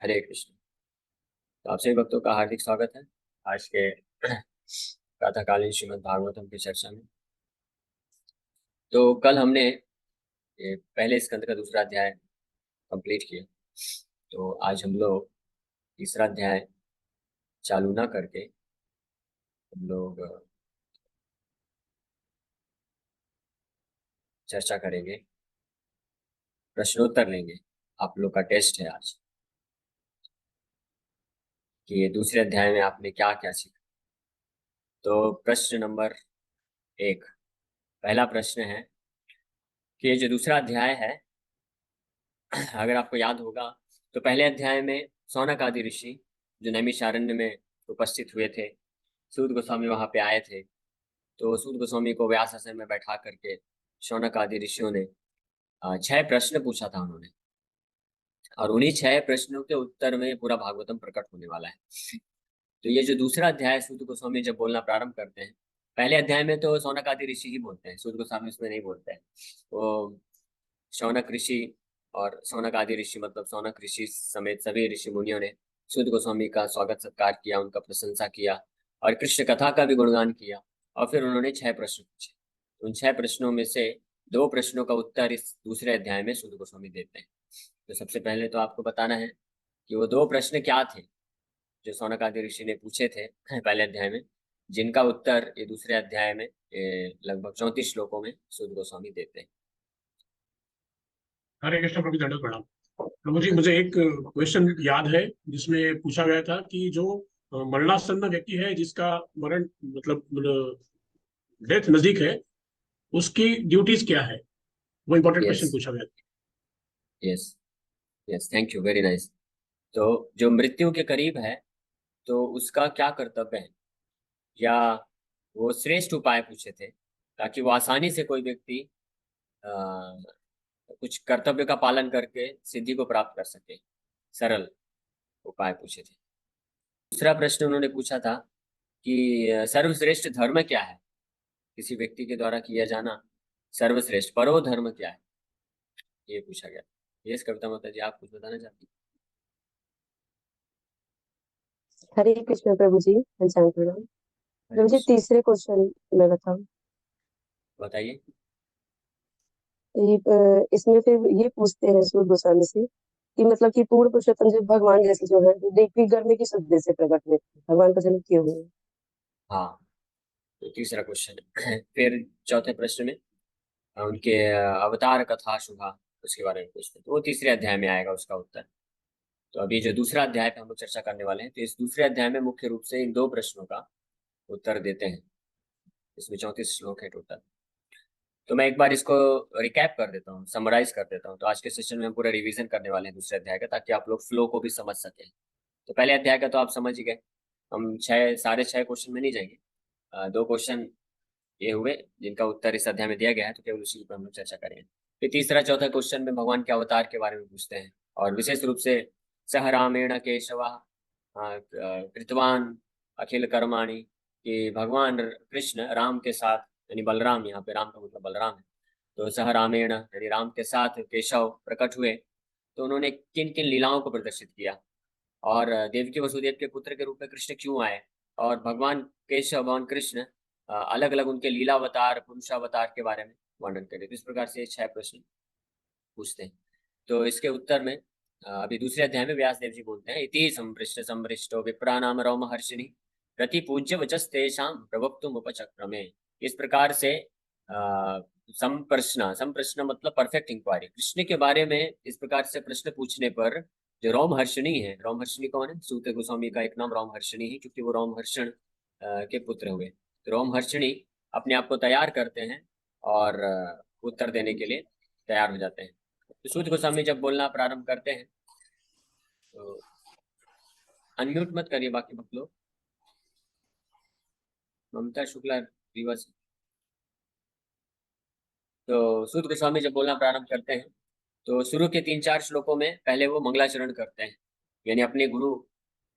हरे कृष्ण। तो आप सभी भक्तों का हार्दिक स्वागत है आज के प्रातःकालीन श्रीमद् भागवतम की चर्चा में। तो कल हमने ये पहले स्कंद का दूसरा अध्याय कंप्लीट किया। तो आज हम लोग तीसरा अध्याय चालू ना करके हम लोग चर्चा करेंगे, प्रश्नोत्तर लेंगे। आप लोग का टेस्ट है आज कि ये दूसरे अध्याय में आपने क्या क्या सीखा। तो प्रश्न नंबर 1, पहला प्रश्न है कि ये जो दूसरा अध्याय है, अगर आपको याद होगा तो पहले अध्याय में सौनक आदि ऋषि जो नैमिषारण्य में उपस्थित हुए थे, सूत गोस्वामी वहां पे आए थे। तो सूत गोस्वामी को व्यास आसन में बैठा करके शौनक आदि ऋषियों ने 6 प्रश्न पूछा था उन्होंने, और उन्हीं 6 प्रश्नों के उत्तर में पूरा भागवतम प्रकट होने वाला है। तो ये जो दूसरा अध्याय है, सूत गोस्वामी जब बोलना प्रारंभ करते हैं, पहले अध्याय में तो सौनक आदि ऋषि ही बोलते हैं, सूत गोस्वामी उसमें नहीं बोलते हैं। वो शौनक ऋषि और सौनक आदि ऋषि मतलब सौनक ऋषि समेत सभी ऋषि मुनियों ने सूत गोस्वामी का स्वागत सत्कार किया, उनका प्रशंसा किया और कृष्ण कथा का भी गुणगान किया। और फिर उन्होंने 6 प्रश्न पूछे। उन 6 प्रश्नों में से 2 प्रश्नों का उत्तर इस दूसरे अध्याय में सूत गोस्वामी देते हैं। तो सबसे पहले तो आपको बताना है कि वो 2 प्रश्न क्या थे जो सौनक आदि ऋषि ने पूछे थे पहले अध्याय में, जिनका उत्तर ये दूसरे अध्याय में लगभग 34 श्लोकों में सूत गोस्वामी देते हैं। हरे कृष्ण प्रभु दंडवत प्रणाम। प्रभु जी, मुझे एक क्वेश्चन याद है जिसमें पूछा गया था कि जो मरणासन्न व्यक्ति है जिसका मरण मतलब डेथ नजदीक है, उसकी ड्यूटीज क्या है। वो इम्पोर्टेंट यस, क्वेश्चन पूछा गया था। Yes, yes, thank you, very nice. तो जो मृत्यु के करीब है तो उसका क्या कर्तव्य है, या वो श्रेष्ठ उपाय पूछे थे ताकि वो आसानी से कोई व्यक्ति अ, कुछ कर्तव्य का पालन करके सिद्धि को प्राप्त कर सके, सरल उपाय पूछे थे। दूसरा प्रश्न उन्होंने पूछा था कि सर्वश्रेष्ठ धर्म क्या है, किसी व्यक्ति के द्वारा किया जाना सर्वश्रेष्ठ परो धर्म क्या है, ये पूछा गया। यस कविता माता जी, आप कुछ बताना चाहती हरे कृष्ण प्रभु जी, पंचांग प्रणाम। हैं? प्रभु जी, तीसरे क्वेश्चन में बताओ। बताइए। इसमें फिर ये पूछते हैं सूत गोस्वामी से कि मतलब कि पूर्ण पुरुषोत्तम जो भगवान जैसे जो है दैविक गर्भ की शुद्धि से प्रकट हुए थे, भगवान का जन्म क्यों हुआ। हाँ, तो तीसरा क्वेश्चन फिर चौथे प्रश्न में उनके अवतार कथा शुभा उसके बारे में पूछते हैं, तो वो तीसरे अध्याय में आएगा उसका उत्तर। तो अभी जो दूसरा अध्याय पे हम लोग चर्चा करने वाले हैं, तो इस दूसरे अध्याय में मुख्य रूप से इन 2 प्रश्नों का उत्तर देते हैं। इसमें 34 श्लोक है टोटल। तो मैं एक बार इसको रिकैप कर देता हूँ, समराइज कर देता हूँ। तो आज के सेशन में हम पूरा रिवीजन करने वाले हैं दूसरे अध्याय का, ताकि आप लोग फ्लो को भी समझ सकें। तो पहले अध्याय का तो आप समझ ही गए। हम साढ़े छह क्वेश्चन में नहीं जाएंगे। 2 क्वेश्चन ये हुए जिनका उत्तर इस अध्याय में दिया गया है, तो केवल उसी पर हम लोग चर्चा करेंगे। फिर तीसरा चौथा क्वेश्चन में भगवान के अवतार के बारे में पूछते हैं, और विशेष रूप से सह रामेण केशवा कृतवान अखिल कर्माणि, कि भगवान कृष्ण राम के साथ, यानी बलराम, यहाँ पे राम का मतलब बलराम है, तो सह रामेण यानी राम के साथ केशव प्रकट हुए, तो उन्होंने किन किन लीलाओं को प्रदर्शित किया, और देवकी वसुदेव के पुत्र के रूप में कृष्ण क्यों आए, और भगवान केशव भगवान कृष्ण अलग अलग उनके लीलावतार पुरुषावतार के बारे में वर्णन करें। तो इस प्रकार से 6 प्रश्न पूछते हैं। तो इसके उत्तर में अभी दूसरे अध्याय में व्यास देव जी बोलते हैं, इति संपृष्ट संपृष्टो विप्रानाम रोम हर्षिणी प्रति पूज्य वचस्तेषां प्रवक्तुम उपचक्रमे। इस प्रकार से संप्रश्न संप्रश्न मतलब परफेक्ट इंक्वायरी, कृष्ण के बारे में इस प्रकार से प्रश्न पूछने पर जो रोमहर्षिणी है, रोमहर्षिणी कौन है, सूत गोस्वामी का एक नाम रोमहर्षिणी है, क्योंकि वो रोमहर्षण के पुत्र हुए। तो रोमहर्षिणी अपने आप को तैयार करते हैं और उत्तर देने के लिए तैयार हो जाते हैं। तो सूत गोस्वामी जब बोलना प्रारंभ करते हैं, तो अनम्यूट मत करिए बाकी भक्त लोग। ममता शुक्ला दिवस। तो सूत गोस्वामी जब बोलना प्रारंभ करते हैं, तो शुरू के 3-4 श्लोकों में पहले वो मंगलाचरण करते हैं, यानी अपने गुरु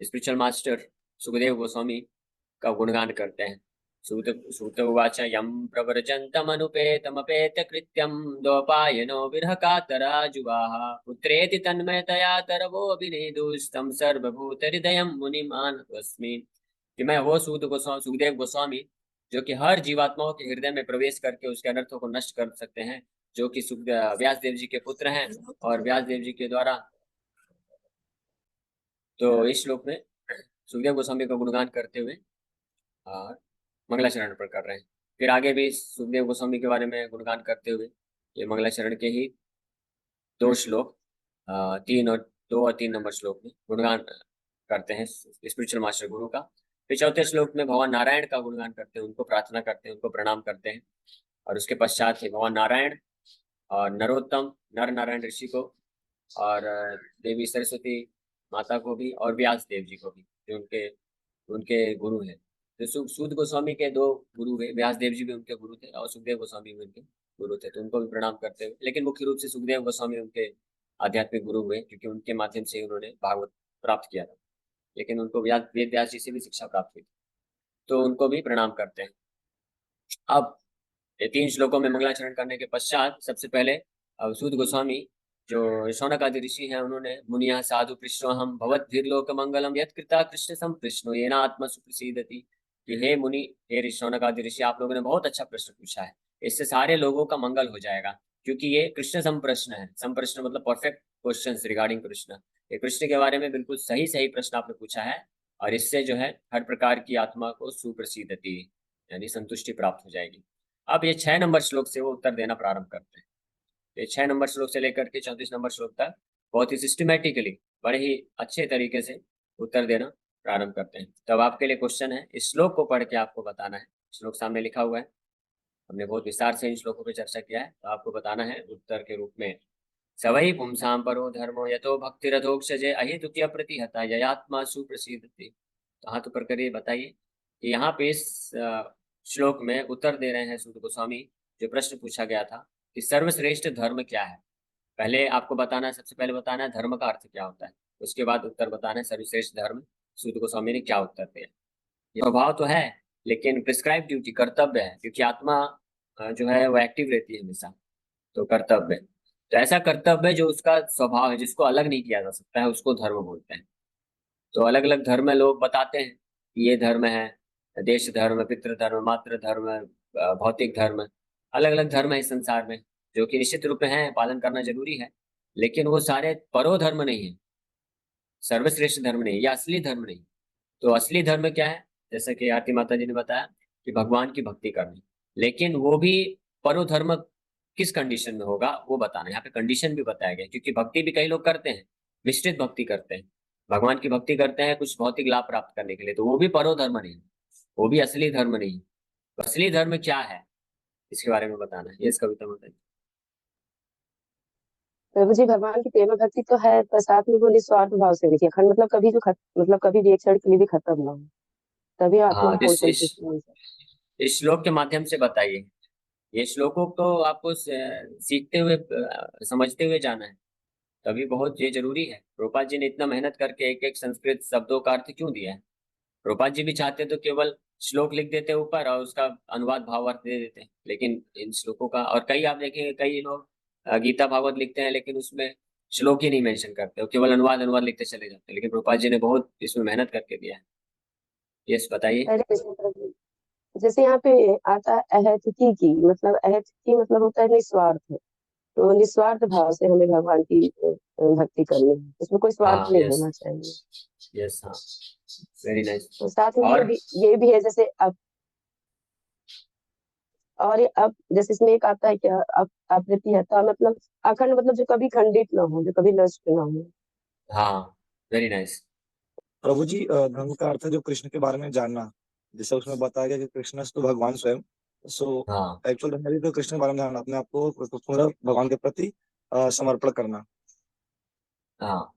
स्पिरिचुअल मास्टर सुखदेव गोस्वामी का गुणगान करते हैं। सूत उवाच यं प्रव्रजन्तमनुपेतमपेतकृत्यं दोपायनो विरहकातराजुवाः पुत्रेति तन्मयतया तरवोऽभिनेदुस्तं सर्वभूतहृदयं मुनिमानतोऽस्मि। कि मैं वो सुखदेव गोस्वामी जो कि हर जीवात्माओं के हृदय में प्रवेश करके उसके अनर्थों को नष्ट कर सकते हैं, जो कि व्यास देव जी के पुत्र हैं और व्यास देव जी के द्वारा। तो इस श्लोक में सुखदेव गोस्वामी का गुणगान करते हुए और मंगलाचरण पर कर रहे हैं। फिर आगे भी सुखदेव गोस्वामी के बारे में गुणगान करते हुए ये मंगलाचरण के ही 2 श्लोक 3 नंबर श्लोक में गुणगान करते हैं स्पिरिचुअल मास्टर गुरु का। फिर चौथे श्लोक में भगवान नारायण का गुणगान करते हैं, उनको प्रार्थना करते हैं, उनको प्रणाम करते हैं। और उसके पश्चात ही भगवान नारायण और नरोत्तम नर नारायण ऋषि को और देवी सरस्वती माता को भी और व्यास देव जी को भी, जो उनके उनके गुरु हैं। तो सूत गोस्वामी के 2 गुरु हुए, व्यास देव जी भी उनके गुरु थे और सुखदेव गोस्वामी भी उनके गुरु थे, तो उनको भी प्रणाम करते हुए, लेकिन मुख्य रूप से सुखदेव गोस्वामी उनके आध्यात्मिक गुरु हुए, क्योंकि उनके माध्यम से उन्होंने भागवत प्राप्त किया था, लेकिन उनको वेद व्यास जी से भी शिक्षा प्राप्त हुई थी, तो उनको भी प्रणाम करते हैं। अब ये 3 श्लोकों में मंगलाचरण करने के पश्चात सबसे पहले सूत गोस्वामी जो शौनक आदि ऋषि हैं, उन्होंने मुनिया साधु कृष्ण हम भवद्भिर्लोक मंगलम यत्कृता कृष्ण संप्रश्नो येन आत्मा सुप्रसीदति। कि हे मुनि, हे शौनक आदि ऋषि, आप लोगों ने बहुत अच्छा प्रश्न पूछा है, इससे सारे लोगों का मंगल हो जाएगा, क्योंकि ये कृष्ण संप्रश्न है। संप्रश्न मतलब परफेक्ट क्वेश्चंस रिगार्डिंग कृष्ण। ये कृष्ण के बारे में बिल्कुल सही सही प्रश्न आपने पूछा है, और इससे जो है हर प्रकार की आत्मा को सुप्रसीदति यानी संतुष्टि प्राप्त हो जाएगी। अब ये 6 नंबर श्लोक से वो उत्तर देना प्रारंभ करते हैं। ये 6 नंबर श्लोक से लेकर के 34 नंबर श्लोक तक बहुत ही सिस्टमेटिकली, बड़े ही अच्छे तरीके से उत्तर देना प्रारंभ करते हैं। तब आपके लिए क्वेश्चन है, इस श्लोक को पढ़ के आपको बताना है, श्लोक सामने लिखा हुआ है, हमने बहुत विस्तार से इन श्लोकों पर चर्चा किया है, तो आपको बताना है उत्तर के रूप में। सवै पुंसां परो धर्मो यतो भक्तिरधोक्षजे अहेतुक्य प्रतिहता ययात्मा सुप्रसिद्धति। तो हाथ ऊपर करिए, बताइए कि यहाँ पे इस श्लोक में उत्तर दे रहे हैं सूत गोस्वामी, जो प्रश्न पूछा गया था कि सर्वश्रेष्ठ धर्म क्या है। पहले आपको बताना है, सबसे पहले बताना है धर्म का अर्थ क्या होता है, उसके बाद उत्तर बताना है सर्वश्रेष्ठ धर्म सूत गोस्वामी ने क्या उत्तर दिया। ये स्वभाव तो है, लेकिन प्रिस्क्राइब ड्यूटी कर्तव्य है, क्योंकि आत्मा जो है वो एक्टिव रहती है हमेशा, तो कर्तव्य। तो ऐसा कर्तव्य जो उसका स्वभाव है, जिसको अलग नहीं किया जा सकता है, उसको धर्म बोलते हैं। तो अलग अलग धर्म में लोग बताते हैं कि ये धर्म है, देश धर्म, पितृ धर्म, मातृ धर्म, भौतिक धर्म, अलग अलग धर्म है इस संसार में, जो कि निश्चित रूप में है, पालन करना जरूरी है, लेकिन वो सारे परो धर्म नहीं है, सर्वश्रेष्ठ धर्म नहीं, या असली धर्म नहीं। तो असली धर्म क्या है, जैसे कि आरती माता जी ने बताया कि भगवान की भक्ति करनी, लेकिन वो भी परो धर्म किस कंडीशन में होगा वो बताना। यहाँ पे कंडीशन भी बताया गया, क्योंकि भक्ति भी कई लोग करते हैं, विस्तृत भक्ति करते हैं, भगवान की भक्ति करते हैं कुछ भौतिक लाभ प्राप्त करने के लिए, तो वो भी परो धर्म नहीं, वो भी असली धर्म नहीं। तो असली धर्म क्या है, इसके बारे में बताना है। ये कविता बताइए। प्रभु जी, भगवान की प्रेम भक्ति तो है, पर साथ में वो निस्वार्थ भाव से देखिए, अखंड मतलब कभी जो मतलब कभी भी एक क्षण के लिए भी खत्म ना हो, तभी आत्मा हाँ, को संतुष्ट मिल सकती इस श्लोक के माध्यम से बताइए। ये श्लोकों को आपको सीखते हुए समझते हुए जाना है, तभी बहुत ये जरूरी है। प्रभुपाद जी ने इतना मेहनत करके एक एक संस्कृत शब्दों का अर्थ क्यों दिया है। प्रभुपाद जी भी चाहते तो केवल श्लोक लिख देते ऊपर और उसका अनुवाद भावार्थ दे देते, लेकिन इन श्लोकों का, और कई आप देखेंगे कई लोग गीता भागवत लिखते हैं, लेकिन उसमें श्लोक ही नहीं मेंशन करते, वो केवल अनुवाद अनुवाद लिखते चले जाते हैं, लेकिन प्रभुपाद जी ने बहुत इसमें मेहनत करके दिया है। यस, बताइए। है। अरे जैसे प्रभु, जैसे यहाँ पे आता है अहैतुकी की, मतलब अहैतुकी मतलब होता है निस्वार्थ, तो निस्वार्थ भाव से हमें भगवान की भक्ति करनी है, उसमें कोई स्वार्थ हाँ, नहीं यस, होना चाहिए। यस, हाँ, वेरी नाइस। तो साथ में और ये भी है, जैसे अब, और ये अब जैसे इसमें एक आता है क्या, अब अप्रतिहता मतलब अखंड, मतलब जो कभी खंडित ना हो, जो कभी नष्ट ना हो। हाँ, वेरी नाइस। प्रभु जी, धर्म का अर्थ है जो कृष्ण के बारे में जानना, जैसे उसमें बताया गया कि कृष्ण तो भगवान स्वयं, सो हाँ, एक्चुअल धर्म है तो कृष्ण के बारे में जानना, अपने आप को पूरा भगवान के प्रति समर्पण करना। हाँ,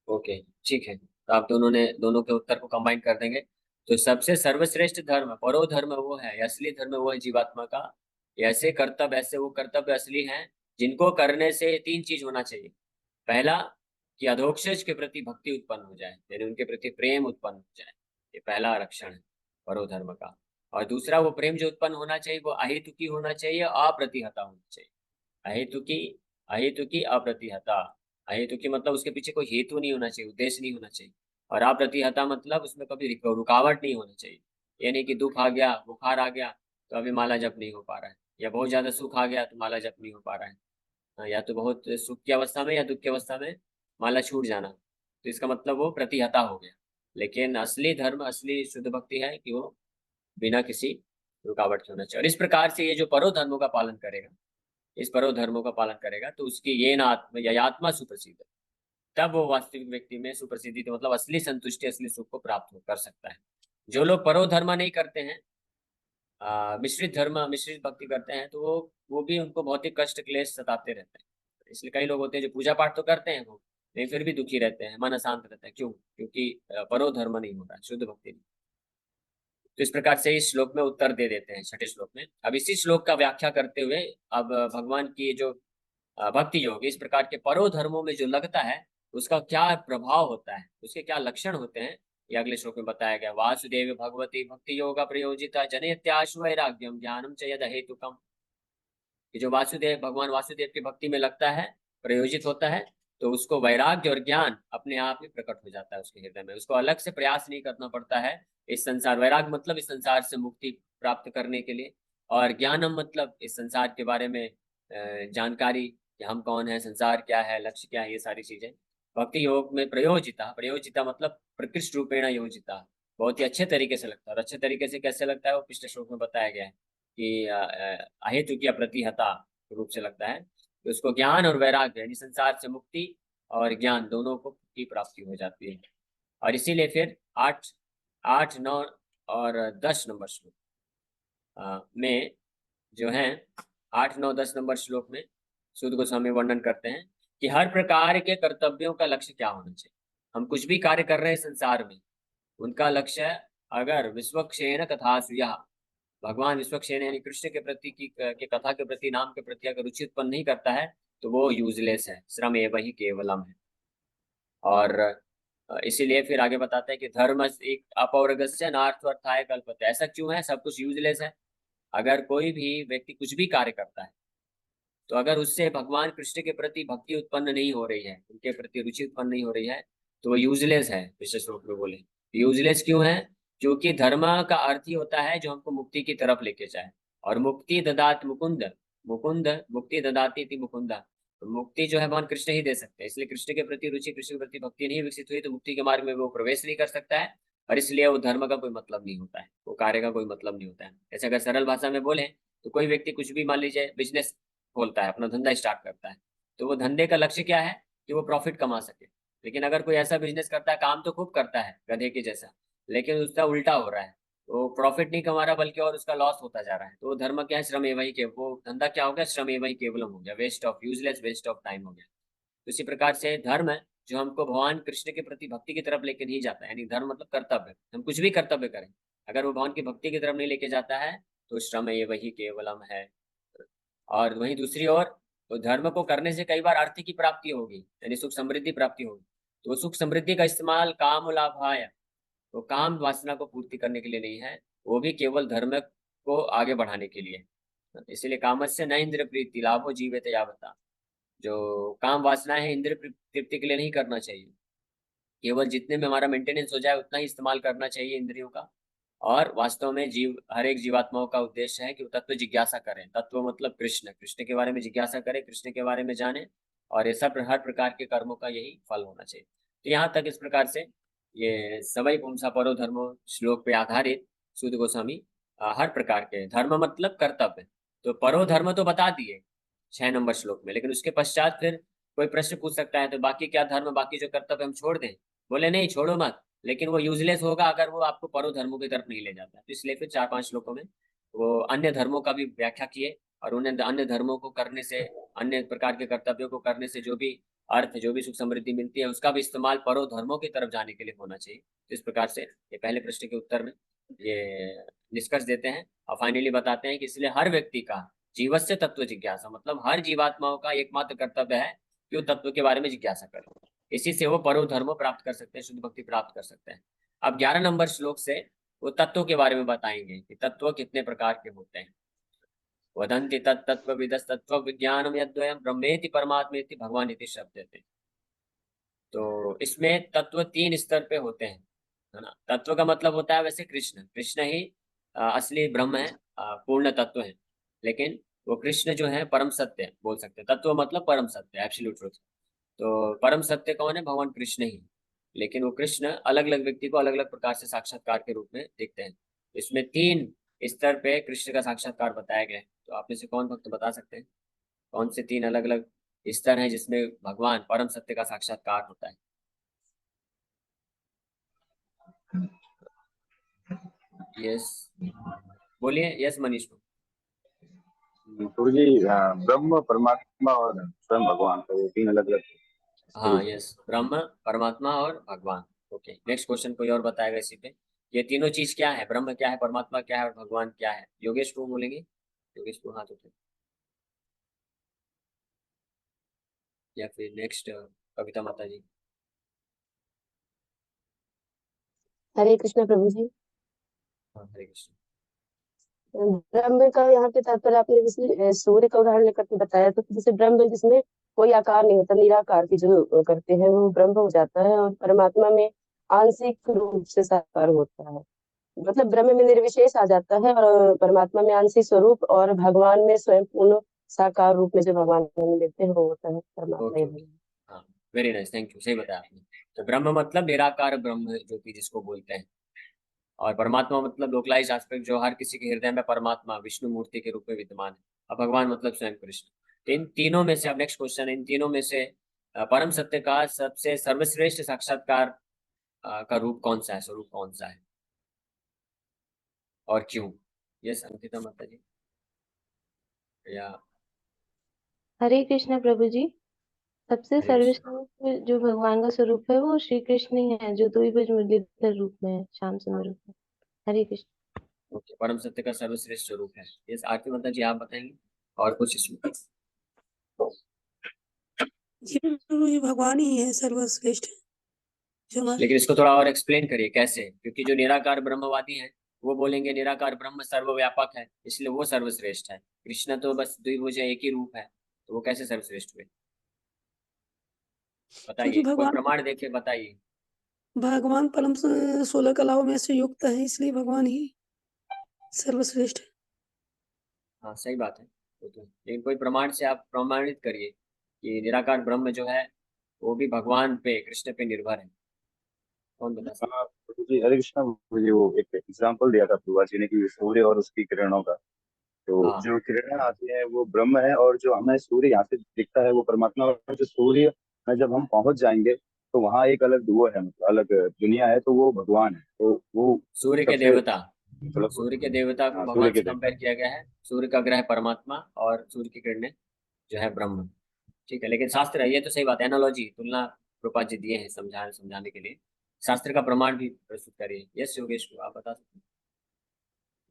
ओके, ठीक है, तो आप दोनों के उत्तर को कंबाइन कर देंगे। तो सबसे सर्वश्रेष्ठ धर्म परो धर्म वो है, असली धर्म वो है जीवात्मा का। ऐसे वो कर्तव्य असली हैं जिनको करने से 3 चीज होना चाहिए। पहला, कि अधोक्षज के प्रति भक्ति उत्पन्न हो जाए, यानी उनके प्रति प्रेम उत्पन्न हो जाए, ये पहला लक्षण है परो धर्म का। और दूसरा वो प्रेम जो उत्पन्न होना चाहिए वो अहेतुकी होना चाहिए, अप्रतिहता होना चाहिए। अहेतुकी, अहेतुकी अप्रतिहता। अहेतुकी मतलब उसके पीछे कोई हेतु नहीं होना चाहिए, उद्देश्य नहीं होना चाहिए। और अप्रतिहता मतलब उसमें कभी रुकावट नहीं होना चाहिए। यानी कि दुख आ गया, बुखार आ गया, तो अभी माला जप नहीं हो पा रहा है, या बहुत ज्यादा सुख आ गया तो माला जप नहीं हो पा रहा है। या तो बहुत सुख की अवस्था में या दुख की अवस्था में माला छूट जाना, तो इसका मतलब वो प्रतिहता हो गया। लेकिन असली धर्म, असली शुद्ध भक्ति है कि वो बिना किसी रुकावट के होना चाहिए। और इस प्रकार से ये जो परो धर्मों का पालन करेगा, इस परो धर्मों का पालन करेगा, तो उसकी ये ना आत्मा या आत्मा सुप्रसिद्ध है। तब वो वास्तविक व्यक्ति में सुप्रसिद्धि, तो मतलब असली संतुष्टि, असली सुख को प्राप्त कर सकता है। जो लोग परो धर्म नहीं करते हैं, मिश्रित धर्म, मिश्रित भक्ति करते हैं, तो वो भी उनको बहुत ही कष्ट क्लेश सताते रहते हैं। इसलिए कई लोग होते हैं जो पूजा पाठ तो करते हैं वो, लेकिन फिर भी दुखी रहते हैं, मन अशांत रहता है। क्यों? क्योंकि परो धर्म नहीं हो रहा है, शुद्ध भक्ति नहीं। तो इस प्रकार से इस श्लोक में उत्तर दे देते हैं, छठे श्लोक में। अब इसी श्लोक का व्याख्या करते हुए अब भगवान की जो भक्ति योग इस प्रकार के परो धर्मों में जो लगता है, उसका क्या प्रभाव होता है, उसके क्या लक्षण होते हैं, ये अगले श्लोक में बताया गया। वासुदेव भगवती भक्ति योगा प्रयोजिता जनयत्याशु वैराग्यम ज्ञानम च यद हेतुकम। कि जो वासुदेव, भगवान वासुदेव की भक्ति में लगता है, प्रयोजित होता है, तो उसको वैराग्य और ज्ञान अपने आप ही प्रकट हो जाता है उसके हृदय में। उसको अलग से प्रयास नहीं करना पड़ता है इस संसार, वैराग्य मतलब इस संसार से मुक्ति प्राप्त करने के लिए, और ज्ञानम मतलब इस संसार के बारे में जानकारी, कि हम कौन है, संसार क्या है, लक्ष्य क्या है, ये सारी चीजें। भक्ति योग में प्रयोजिता, प्रयोजिता मतलब प्रकृष्ट रूपेण योजिता, बहुत ही अच्छे तरीके से लगता है। और अच्छे तरीके से कैसे लगता है वो पिछले श्लोक में बताया गया है कि अहेतु की प्रतिहता रूप से लगता है। तो उसको ज्ञान और वैराग्य यानी संसार से मुक्ति और ज्ञान दोनों को की प्राप्ति हो जाती है। और इसीलिए फिर 8, 8, 9 और 10 नंबर श्लोक में जो है 8, 9, 10 नंबर श्लोक में सूत गोस्वामी वर्णन करते हैं कि हर प्रकार के कर्तव्यों का लक्ष्य क्या होना चाहिए। हम कुछ भी कार्य कर रहे हैं संसार में, उनका लक्ष्य अगर विश्वक्षेण कथा सुया, भगवान विश्वक्षेण यानी कृष्ण के प्रति की के कथा के प्रति, नाम के प्रति अगर रुचि उत्पन्न नहीं करता है, तो वो यूजलेस है, श्रम एवं ही केवलम है। और इसीलिए फिर आगे बताते हैं कि धर्म एक अपौर्गस्य नार्थाय कल्पते। ऐसा क्यों है? सब कुछ यूजलेस है। अगर कोई भी व्यक्ति कुछ भी कार्य करता है, तो अगर उससे भगवान कृष्ण के प्रति भक्ति उत्पन्न नहीं हो रही है, उनके प्रति रुचि उत्पन्न नहीं हो रही है, तो वो यूजलेस है। विशेष रूप में बोले यूजलेस क्यों है? क्योंकि धर्म का अर्थ ही होता है जो हमको मुक्ति की तरफ लेके जाए। और मुक्ति ददात मुकुंद, मुकुंद मुक्ति ददाती थी मुकुंदा। तो मुक्ति जो है भगवान कृष्ण ही दे सकते हैं। इसलिए कृष्ण के प्रति रुचि, कृष्ण के प्रति भक्ति नहीं विकसित हुई, तो मुक्ति के मार्ग में वो प्रवेश नहीं कर सकता है। और इसलिए वो धर्म का कोई मतलब नहीं होता है, वो कार्य का कोई मतलब नहीं होता है। ऐसे अगर सरल भाषा में बोले तो कोई व्यक्ति कुछ भी, मान लीजिए बिजनेस खोलता है, अपना धंधा स्टार्ट करता है, तो वो धंधे का लक्ष्य क्या है? कि वो प्रॉफिट कमा सके। लेकिन अगर कोई ऐसा बिजनेस करता है, काम तो खूब करता है गधे के जैसा, लेकिन उसका उल्टा हो रहा है, वो प्रॉफिट नहीं कमा रहा बल्कि और उसका लॉस होता जा रहा है, तो वो धर्म क्या है? श्रम एवं ही केवल। वो धंधा क्या हो गया? श्रम एवं ही केवलम हो गया, waste of, useless waste of time हो गया। तो इसी प्रकार से धर्म है जो हमको भगवान कृष्ण के प्रति भक्ति की तरफ लेके नहीं जाता है। यानी धर्म मतलब कर्तव्य, हम कुछ भी कर्तव्य करें, अगर वो भगवान की भक्ति की तरफ नहीं लेके जाता है, तो श्रम एवं ही केवलम है। और वहीं दूसरी ओर, तो धर्म को करने से कई बार अर्थ की प्राप्ति होगी, यानी सुख समृद्धि प्राप्ति होगी। तो सुख समृद्धि का इस्तेमाल काम लाभाय, तो काम वासना को पूर्ति करने के लिए नहीं है, वो भी केवल धर्म को आगे बढ़ाने के लिए। इसलिए कामस्य न इंद्र प्रीति लाभो जीवित यावता। जो काम वासना है इंद्र तृप्ति के लिए नहीं करना चाहिए, केवल जितने में हमारा मेंटेनेंस हो जाए उतना ही इस्तेमाल करना चाहिए इंद्रियों का। और वास्तव में जीव, हर एक जीवात्माओं का उद्देश्य है कि वो तत्व जिज्ञासा करें। तत्व मतलब कृष्ण, कृष्ण के बारे में जिज्ञासा करें, कृष्ण के बारे में जाने, और ये सब हर प्रकार के कर्मों का यही फल होना चाहिए। तो यहाँ तक इस प्रकार से ये सवै पुंसा परो धर्मो श्लोक पे आधारित सूत गोस्वामी हर प्रकार के धर्म मतलब कर्तव्य, तो परो धर्म तो बता दिए 6 नंबर श्लोक में। लेकिन उसके पश्चात फिर कोई प्रश्न पूछ सकता है, तो बाकी क्या धर्म, बाकी जो कर्तव्य हम छोड़ दें? बोले नहीं, छोड़ो मत, लेकिन वो यूजलेस होगा अगर वो आपको परो धर्मों की तरफ नहीं ले जाता। तो इसलिए फिर 4-5 श्लोकों में वो अन्य धर्मों का भी व्याख्या किए, और उन्हें अन्य धर्मों को करने से, अन्य प्रकार के कर्तव्यों को करने से जो भी अर्थ, जो भी सुख समृद्धि मिलती है, उसका भी इस्तेमाल परो धर्मों की तरफ जाने के लिए होना चाहिए। तो इस प्रकार से ये पहले प्रश्न के उत्तर में ये निष्कर्ष देते हैं, और फाइनली बताते हैं कि इसलिए हर व्यक्ति का जीवस्य तत्व जिज्ञासा, मतलब हर जीवात्माओं का एकमात्र कर्तव्य है कि वो तत्व के बारे में जिज्ञासा करे। इसी से वो परो धर्मो प्राप्त कर सकते हैं, शुद्ध भक्ति प्राप्त कर सकते हैं। अब 11 नंबर श्लोक से वो तत्वों के बारे में बताएंगे कि तत्व कितने प्रकार के होते हैं। वदन्ति तत्तत्त्वविदस्तत्त्व विज्ञानम यद्वयम् ब्रह्मेति परमात्मेति भगवान इति शब्द थे। तो इसमें तत्व 3 स्तर पे होते हैं, है ना। तत्व का मतलब होता है वैसे कृष्ण, कृष्ण ही असली ब्रह्म है, पूर्ण तत्व है। लेकिन वो कृष्ण जो है परम सत्य है, बोल सकते हैं। तत्व मतलब परम सत्य, एब्सोल्यूट ट्रुथ। तो परम सत्य कौन है? भगवान कृष्ण ही। लेकिन वो कृष्ण अलग अलग व्यक्ति को अलग अलग प्रकार से साक्षात्कार के रूप में देखते हैं। इसमें 3 स्तर पे कृष्ण का साक्षात्कार बताया गया है। तो आप में से कौन भक्त बता सकते हैं कौन से 3 अलग अलग स्तर हैं जिसमें भगवान परम सत्य का साक्षात्कार होता है? यस बोलिए। यस मनीष को। गुरु जी, ब्रह्म, परमात्मा और स्वयं भगवान, तो ये 3 अलग अलग हाँ, स्वरूप है। यस, ब्रह्म, परमात्मा और भगवान। ओके, नेक्स्ट क्वेश्चन कोई और बताएगा इसी पे? ये तीनों चीज क्या है? ब्रह्म क्या है, परमात्मा क्या है और भगवान क्या है? योगेश को बोलेंगे। योगेश को हाथ उठे, या फिर नेक्स्ट कविता माता जी। हरे कृष्ण प्रभु जी। हाँ, हरे कृष्ण। ब्रह्म का यहाँ पे तात्पर्य आपने जैसे सूर्य का उदाहरण लेकर के बताया, तो जैसे ब्रह्म जिसमें कोई आकार नहीं होता, निराकार की जो करते हैं वो ब्रह्म हो जाता है। और परमात्मा में आंशिक रूप से साकार होता है, मतलब ब्रह्म में निर्विशेष आ जाता है, और परमात्मा में आंशिक स्वरूप, और भगवान में स्वयं पूर्ण साकार रूप में जो भगवान हमें देते हैं वो होता है परमात्मा ओके ही ओके, भगवान। हाँ, वेरी नाइस, थैंक यू, सही बताया आपने। तो ब्रह्म मतलब निराकार ब्रह्म ज्योति जिसको बोलते हैं, और परमात्मा मतलब लोकलाइज एस्पेक्ट जो हर किसी के हृदय में परमात्मा विष्णु मूर्ति के रूप में विद्यमान है। और भगवान मतलब स्वयं कृष्ण। तो इन तीनों में से, अब नेक्स्ट क्वेश्चन है, इन तीनों में से परम सत्य का सबसे सर्वश्रेष्ठ साक्षात्कार का रूप कौन सा है, स्वरूप कौन सा है और क्यों? यस अंकिता माता जी। या हरे कृष्ण प्रभु जी। सबसे हरे कृष्ण। सर्वश्रेष्ठ जो भगवान का स्वरूप है वो श्री कृष्ण ही है, जो द्विभुज मुरलीधर रूप में है, श्याम सुंदर रूप में। हरे कृष्ण। ओके, परम सत्य का सर्वश्रेष्ठ स्वरूप है। यस आरती माता जी, आप बताएंगे और कुछ इसमें? जी प्रभु, ये भगवान ही है सर्वश्रेष्ठ, जो हमारे लेकिन इसको थोड़ा और एक्सप्लेन करिए कैसे, क्योंकि जो निराकार ब्रह्मवादी हैं वो बोलेंगे निराकार ब्रह्म सर्वव्यापक है इसलिए वो सर्वश्रेष्ठ है। कृष्ण तो बस द्विभुज है, एक ही रूप है, तो वो कैसे सर्वश्रेष्ठ हुए? क्योंकि बताइए, कोई भगवान प्रमाण देके बताइए। भगवान परम 16 कलाओं में से युक्त है, इसलिए भगवान ही सर्वश्रेष्ठ है। हाँ सही बात है, वो तो है। लेकिन कोई प्रमाण से आप प्रमाणित करिए कि निराकार ब्रह्म जो है वो भी भगवान पे, कृष्ण पे निर्भर है। कौन बता सकता प्रभु जी, हरे कृष्णा। मुझे वो एक एग्जाम्पल दिया था प्रभु जी ने कि सूर्य और उसकी किरणों का। है? तो हाँ जो किरणें आती है वो ब्रह्म है, और जो हमें सूर्य यहाँ से दिखता है वो परमात्मा। और जो सूर्य में जब हम पहुंच जाएंगे तो वहाँ एक अलग वो है, मतलब अलग दुनिया है, तो वो भगवान है। तो वो सूर्य के सबसे देवता, मतलब, सूर्य के देवता को हाँ, सूर्य भगवान के से देवता। कंपेयर किया गया है। सूर्य का ग्रह परमात्मा और सूर्य की किरणें जो है ब्रह्म। ठीक है, लेकिन शास्त्र है, ये तो सही बात है, एनालॉजी तुलना रूपा जी दिए हैं समझाने के लिए। शास्त्र का प्रमाण भी प्रस्तुत करिए। यस योगेश को आप बता सकते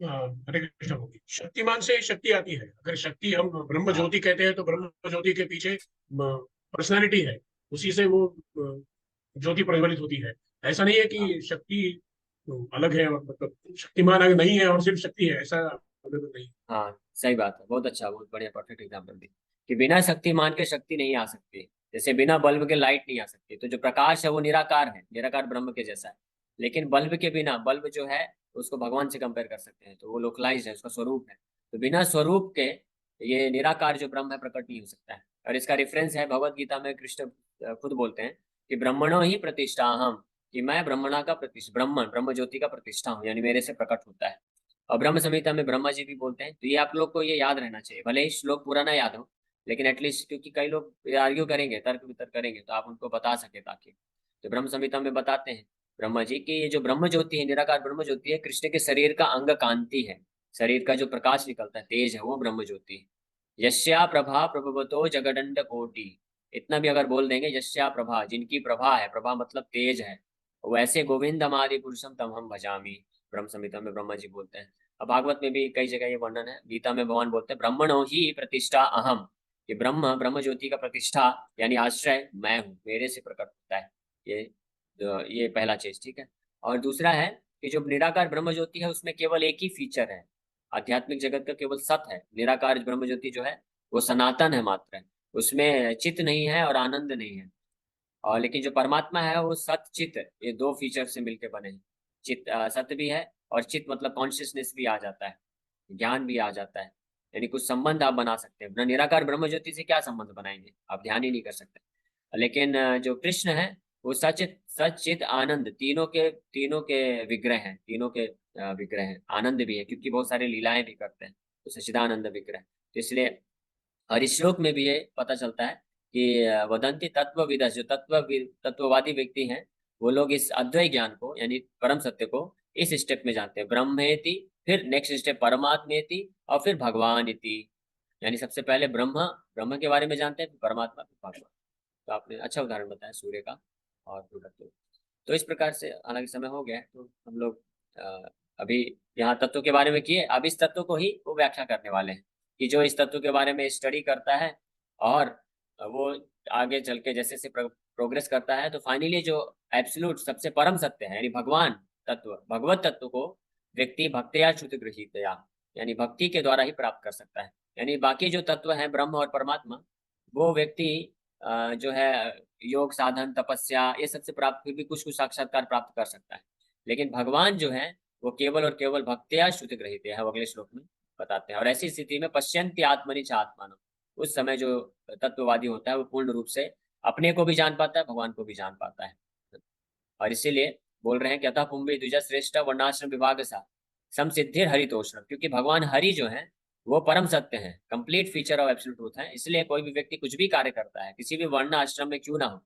हरे कृष्ण होगी। शक्तिमान से शक्ति आती है। अगर शक्ति हम ब्रह्म हैं? हाँ ज्योति कहते हैं तो ब्रह्म ज्योति के पीछे पर्सनालिटी है, उसी से वो ज्योति प्रज्वलित होती है। ऐसा नहीं है हाँ कि शक्ति अलग है, और मतलब शक्तिमान अगर नहीं है और सिर्फ शक्ति है, ऐसा मतलब नहीं। हाँ, सही बात है, बहुत अच्छा, बहुत बढ़िया, परफेक्ट एग्जाम्पल दी कि बिना शक्तिमान के शक्ति नहीं आ सकती। जैसे बिना बल्ब के लाइट नहीं आ सकती, तो जो प्रकाश है वो निराकार है, निराकार ब्रह्म के जैसा है। लेकिन बल्ब के बिना, बल्ब जो है उसको भगवान से कंपेयर कर सकते हैं, तो वो लोकलाइज है, उसका स्वरूप है। तो बिना स्वरूप के ये निराकार जो ब्रह्म है प्रकट नहीं हो सकता है। और इसका रेफरेंस है भगवत गीता में, कृष्ण खुद बोलते हैं कि ब्रह्मणो ही प्रतिष्ठा हम, कि मैं ब्रह्मणा का प्रतिष्ठा, ब्रह्म ज्योति का प्रतिष्ठा हूँ, यानी मेरे से प्रकट होता है। और ब्रह्म संहिता में ब्रह्मा जी भी बोलते हैं। तो ये आप लोग को ये याद रहना चाहिए, भले ही श्लोक पूरा ना याद हो, लेकिन एटलीस्ट, क्योंकि कई लोग आर्ग्यू करेंगे, तर्क वितर्क करेंगे, तो आप उनको बता सके ताकि। तो ब्रह्म संहिता में बताते हैं ब्रह्मा जी की ये जो ब्रह्म ज्योति है, निराकार ब्रह्म ज्योति है, कृष्ण के शरीर का अंग कांति है। शरीर का जो प्रकाश निकलता है, तेज है, वो ब्रह्म ज्योति है। यस्या प्रभा प्रभवतो जगदंड कोटि, इतना भी अगर बोल देंगे, यस्या प्रभा, जिनकी प्रभा है, प्रभा मतलब तेज है, वैसे गोविंदम आदि पुरुषम तम हम भजामी, ब्रह्म संहिता में ब्रह्मा जी बोलते हैं। अब भागवत में भी कई जगह ये वर्णन है। गीता में भगवान बोलते हैं ब्रह्मणो ही प्रतिष्ठा अहम, ये ब्रह्म ज्योति का प्रतिष्ठा यानी आश्रय मैं हूँ, मेरे से प्रकट होता है ये। ये पहला चीज, ठीक है। और दूसरा है कि जो निराकार ब्रह्म ज्योति है उसमें केवल एक ही फीचर है, आध्यात्मिक जगत का केवल सत है। निराकार ब्रह्म ज्योति जो है वो सनातन है मात्र है, उसमें चित्त नहीं है और आनंद नहीं है। और लेकिन जो परमात्मा है वो सत चित्त, ये दो फीचर से मिलकर बने हैं। चित्त सत्य भी है और चित्त मतलब कॉन्शियसनेस भी आ जाता है, ज्ञान भी आ जाता है, यानी कुछ संबंध आप बना सकते हैं। निराकार ब्रह्म ज्योति से क्या संबंध बनाएंगे, आप ध्यान ही नहीं कर सकते। लेकिन जो कृष्ण है वो सचित सचित आनंद, तीनों के विग्रह हैं, तीनों के विग्रह हैं। आनंद भी है क्योंकि बहुत सारे लीलाएं भी करते हैं, तो सचिदानंद विग्रह। तो इसलिए और इस श्लोक में भी ये पता चलता है कि वदंती तत्वविद, जो तत्ववादी व्यक्ति हैं वो लोग इस अद्वैत ज्ञान को यानी परम सत्य को इस स्टेप में जानते हैं, ब्रह्मेति, फिर नेक्स्ट स्टेप परमात्मेति, और फिर भगवान इति। यानी सबसे पहले ब्रह्म के बारे में जानते हैं, फिर परमात्मा, फिर भगवान। तो आपने अच्छा उदाहरण बताया सूर्य का और प्रोडक्ट। तो इस प्रकार से, हालांकि समय हो गया है, तो हम लोग अभी यहाँ तत्व के बारे में किए, अब इस तत्व को ही वो व्याख्या करने वाले हैं कि जो इस तत्व के बारे में स्टडी करता है और वो आगे चल के जैसे से प्रोग्रेस करता है, तो फाइनली जो एब्सोल्यूट सबसे परम सत्य है यानी भगवान तत्व, भगवत तत्व को व्यक्ति भक्तिया श्रुत गृहीतया, यानी भक्ति के द्वारा ही प्राप्त कर सकता है। यानी बाकी जो तत्व है ब्रह्म और परमात्मा, वो व्यक्ति जो है योग साधन तपस्या ये सबसे प्राप्त, फिर भी कुछ कुछ साक्षात्कार प्राप्त कर सकता है। लेकिन भगवान जो है वो केवल और केवल भक्तिया श्रुति गृहीत है, वो अगले श्लोक में बताते हैं। और ऐसी स्थिति में पश्यन्ति आत्मनि च आत्मानो, उस समय जो तत्ववादी होता है वो पूर्ण रूप से अपने को भी जान पाता है, भगवान को भी जान पाता है। और इसीलिए बोल रहे हैं कि अतः पुंबे द्विज श्रेष्ठ वर्णाश्रम विभाग सा समसिद्धिर हरितोषण, क्योंकि भगवान हरि जो है वो परम सत्य है, complete feature of absolute truth है। इसलिए कोई भी व्यक्ति कुछ भी कार्य करता है किसी भी वर्ण आश्रम में क्यों ना हो,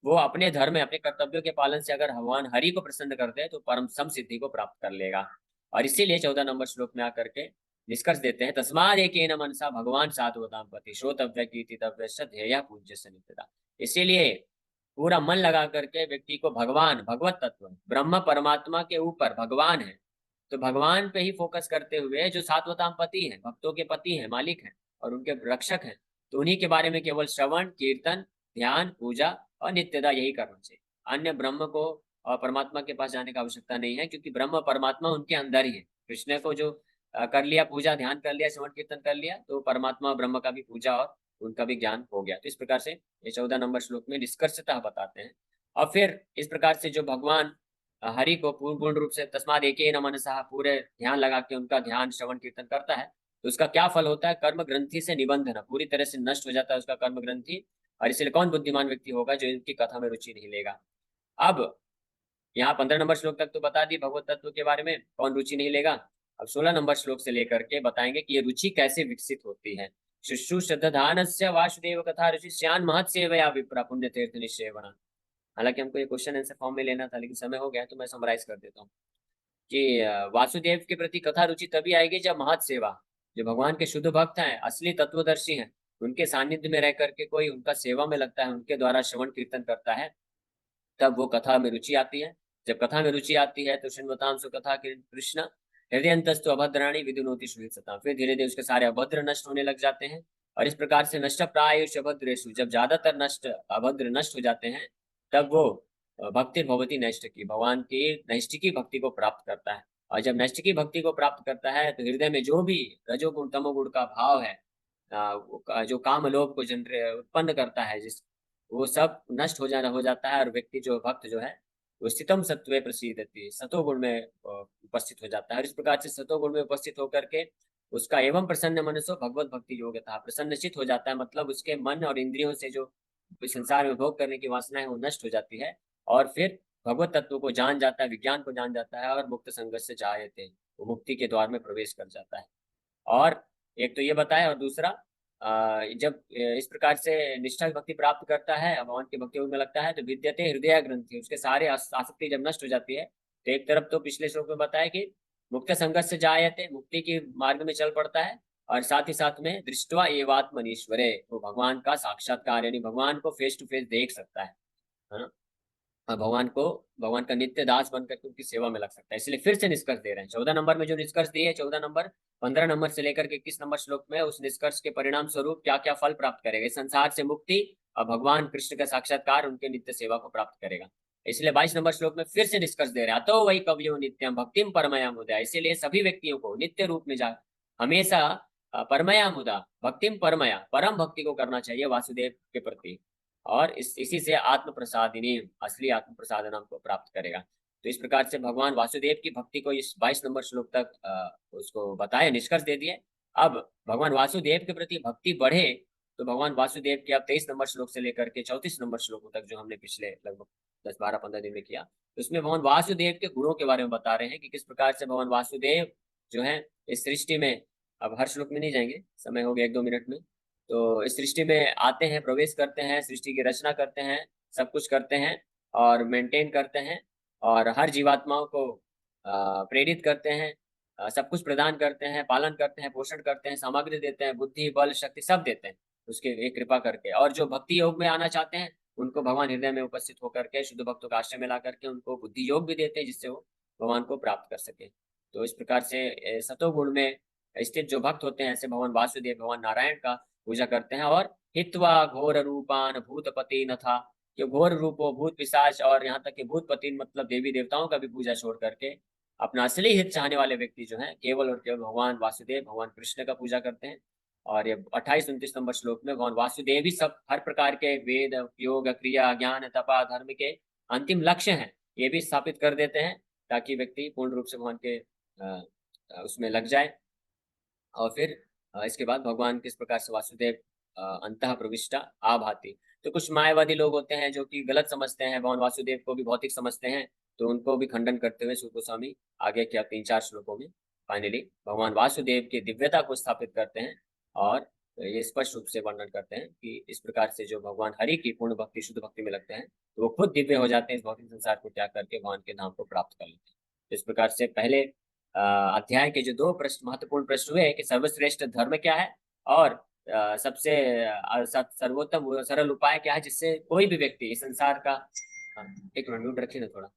वो अपने धर्म में अपने कर्तव्यों के पालन से अगर भगवान हरि को प्रसन्न करते हैं तो परम सम सिद्धि को प्राप्त कर लेगा। और इसीलिए 14 नंबर श्लोक में आकर के निष्कर्ष देते हैं, तस्माद एकेन मनसा भगवान सात्वतां पति श्रोतव्य कीर्तितव्य ध्येय पूज्य सनित्यता। इसीलिए पूरा मन लगा करके व्यक्ति को भगवान, भगवत तत्व, ब्रह्म परमात्मा के ऊपर भगवान है, तो भगवान पे ही फोकस करते हुए जो सात्वताम पति है, भक्तों के पति है, मालिक है और उनके रक्षक हैं, तो उन्हीं के बारे में केवल श्रवण कीर्तन ध्यान पूजा और नित्यता यही करना चाहिए। अन्य ब्रह्म को और परमात्मा के पास जाने की आवश्यकता नहीं है, क्योंकि ब्रह्म परमात्मा उनके अंदर ही है। कृष्ण को जो कर लिया, पूजा ध्यान कर लिया, श्रवण कीर्तन कर लिया, तो परमात्मा ब्रह्म का भी पूजा और उनका भी ज्ञान हो गया। तो इस प्रकार से ये 14 नंबर श्लोक में निष्कर्षतः बताते हैं। और फिर इस प्रकार से जो भगवान हरि को पूर्ण रूप से तस्माद एकेन मनसा पूरे ध्यान लगा के उनका ध्यान श्रवण कीर्तन करता है, तो उसका क्या फल होता है, कर्म ग्रंथि से निबंधन, पूरी तरह से नष्ट हो जाता है उसका कर्म ग्रंथि। और इसलिए कौन बुद्धिमान व्यक्ति होगा जो इनकी कथा में रुचि नहीं लेगा। अब यहाँ 15 नंबर श्लोक तक तो बता दी भगवत तत्व के बारे में, कौन रुचि नहीं लेगा। अब 16 नंबर श्लोक से लेकर के बताएंगे कि ये रुचि कैसे विकसित होती है। शुश्रूषधानस्य वासुदेव कथा रुचि श्यान महत सेवया विप्रा पुण्य तीर्थ निश्चयवना। हालांकि हमको ये क्वेश्चन आंसर फॉर्म में लेना था, लेकिन समय हो गया तो मैं समराइज कर देता हूँ कि वासुदेव के प्रति कथा रुचि तभी आएगी जब महत सेवा, जो भगवान के शुद्ध भक्त हैं, असली तत्वदर्शी हैं, उनके सानिध्य में रह करके कोई उनका सेवा में लगता है, उनके द्वारा श्रवण कीर्तन करता है, तब वो कथा में रुचि आती है। जब कथा में रुचि आती है तो श्रृण्वतां सुकथा कृष्ण हृदयंतस्तु अभद्राणि विदुनोति सुहृत्सतां, फिर धीरे धीरे उसके सारे अभद्र नष्ट होने लग जाते हैं। और इस प्रकार से नष्ट प्रायुष अभद्रेषु, जब ज्यादातर नष्ट अभद्र नष्ट हो जाते हैं, तब वो भक्ति भगवती नैष्ठिकी, भगवान की नैष्ठिकी भक्ति को प्राप्त करता है। और जब नैष्ठिकी भक्ति को प्राप्त करता है तो हृदय में जो भी रजोगुण तमोगुण का भाव है, जो काम लोभ को उत्पन्न करता है, जिस वो सब नष्ट हो जाता है। और व्यक्ति जो भक्त जो है वो स्थितम सत्वे प्रसिद्धति, सतोगुण में उपस्थित हो जाता है। और इस प्रकार से सतोगुण में उपस्थित होकर के उसका एवं प्रसन्न मनसो भगवत भक्ति योग्यता, प्रसन्नचित हो जाता है, मतलब उसके मन और इंद्रियों से जो संसार में भोग करने की वासना है वो नष्ट हो जाती है। और फिर भगवत तत्व को जान जाता है, विज्ञान को जान जाता है, और मुक्त संगत से जायते, वो मुक्ति के द्वार में प्रवेश कर जाता है। और एक तो ये बताया, और दूसरा जब इस प्रकार से निष्ठा भक्ति प्राप्त करता है, भगवान की भक्ति में लगता है, तो विद्यते हृदय ग्रंथि, उसके सारे आसक्ति जब नष्ट हो जाती है, तो एक तरफ तो पिछले श्लोक में बताया कि मुक्त संगत से जायते, मुक्ति के मार्ग में चल पड़ता है, और साथ ही साथ में दृष्टवा एवात्मनीश्वरे, वो भगवान का साक्षात्कार यानी भगवान को फेस टू फेस देख सकता है ना, भगवान का नित्य दास बनकर के उनकी सेवा में लग सकता है। इसलिए फिर से निष्कर्ष दे रहे हैं 14 नंबर में जो निष्कर्ष दिए, 14 नंबर 15 नंबर से लेकर के 21 नंबर श्लोक में, उस निष्कर्ष के परिणाम स्वरूप क्या क्या फल प्राप्त करेगा, संसार से मुक्ति और भगवान कृष्ण का साक्षात्कार, उनके नित्य सेवा को प्राप्त करेगा। इसलिए 22 नंबर श्लोक में फिर से निष्कर्ष दे रहे हैं, तो वही कवियो नित्यम भक्तिम परमया मुदा। इसीलिए सभी व्यक्तियों को नित्य रूप में जा हमेशा परमया मुदा भक्तिम परमया परम भक्ति को करना चाहिए वासुदेव के प्रति, और इसी से आत्म प्रसादिनी असली आत्म प्रसादन हमको प्राप्त करेगा। तो इस प्रकार से भगवान वासुदेव की भक्ति को इस 22 नंबर श्लोक तक उसको बताया, निष्कर्ष दे दिए। अब भगवान वासुदेव के प्रति भक्ति बढ़े तो भगवान वासुदेव के अब 23 नंबर श्लोक से लेकर के 34 नंबर श्लोकों तक जो हमने पिछले लगभग 10-12-15 दिन में किया, तो उसमें भगवान वासुदेव के गुणों के बारे में बता रहे हैं कि किस प्रकार से भगवान वासुदेव जो है इस सृष्टि में, अब हर श्लोक में नहीं जाएंगे, समय हो गया 1-2 मिनट में, तो इस सृष्टि में आते हैं, प्रवेश करते हैं, सृष्टि की रचना करते हैं, सब कुछ करते हैं और मेंटेन करते हैं, और हर जीवात्माओं को प्रेरित करते हैं, सब कुछ प्रदान करते हैं, पालन करते हैं, पोषण करते हैं, सामग्री देते हैं, बुद्धि बल शक्ति सब देते हैं उसके एक कृपा करके। और जो भक्ति योग में आना चाहते हैं उनको भगवान हृदय में उपस्थित होकर के शुद्ध भक्तों का आश्रय में ला करके उनको बुद्धि योग भी देते हैं, जिससे वो भगवान को प्राप्त कर सके। तो इस प्रकार से सतोगुण में स्थित जो भक्त होते हैं ऐसे भगवान वासुदेव भगवान नारायण का पूजा करते हैं। और हित्वा घोर रूपान भूतपति न था, कि घोर रूपों भूत पिशाच और यहाँ तक कि भूतपति मतलब देवी देवताओं का भी पूजा छोड़ करके अपना असली हित चाहने वाले व्यक्ति जो है केवल और केवल भगवान वासुदेव भगवान कृष्ण का पूजा करते हैं। और ये 28-29 नंबर श्लोक में भगवान वासुदेव ही सब हर प्रकार के वेद योग क्रिया ज्ञान तपा धर्म के अंतिम लक्ष्य हैं, ये भी स्थापित कर देते हैं ताकि व्यक्ति पूर्ण रूप से भगवान के उसमें लग जाए। और फिर इसके बाद भगवान किस प्रकार से वासुदेव अंतः प्रविष्टा आभाति। तो कुछ मायावादी लोग होते हैं जो कि गलत समझते हैं, भगवान वासुदेव को भी भौतिक समझते हैं, तो उनको भी खंडन करते हुए सुत गोस्वामी आगे क्या 3-4 श्लोकों में फाइनली भगवान वासुदेव की दिव्यता को स्थापित करते हैं और ये स्पष्ट रूप से वर्णन करते हैं कि इस प्रकार से जो भगवान हरि की पूर्ण भक्ति शुद्ध भक्ति में लगते हैं तो वो खुद दिव्य हो जाते हैं, इस भौतिक संसार को त्याग करके भगवान के धाम को प्राप्त कर लेते हैं। इस प्रकार से पहले अध्याय के जो 2 प्रश्न महत्वपूर्ण प्रश्न हुए कि सर्वश्रेष्ठ धर्म क्या है और सबसे सर्वोत्तम सरल उपाय क्या है जिससे कोई भी व्यक्ति इस संसार का, एक मिनट म्यूट रखिए ना थोड़ा।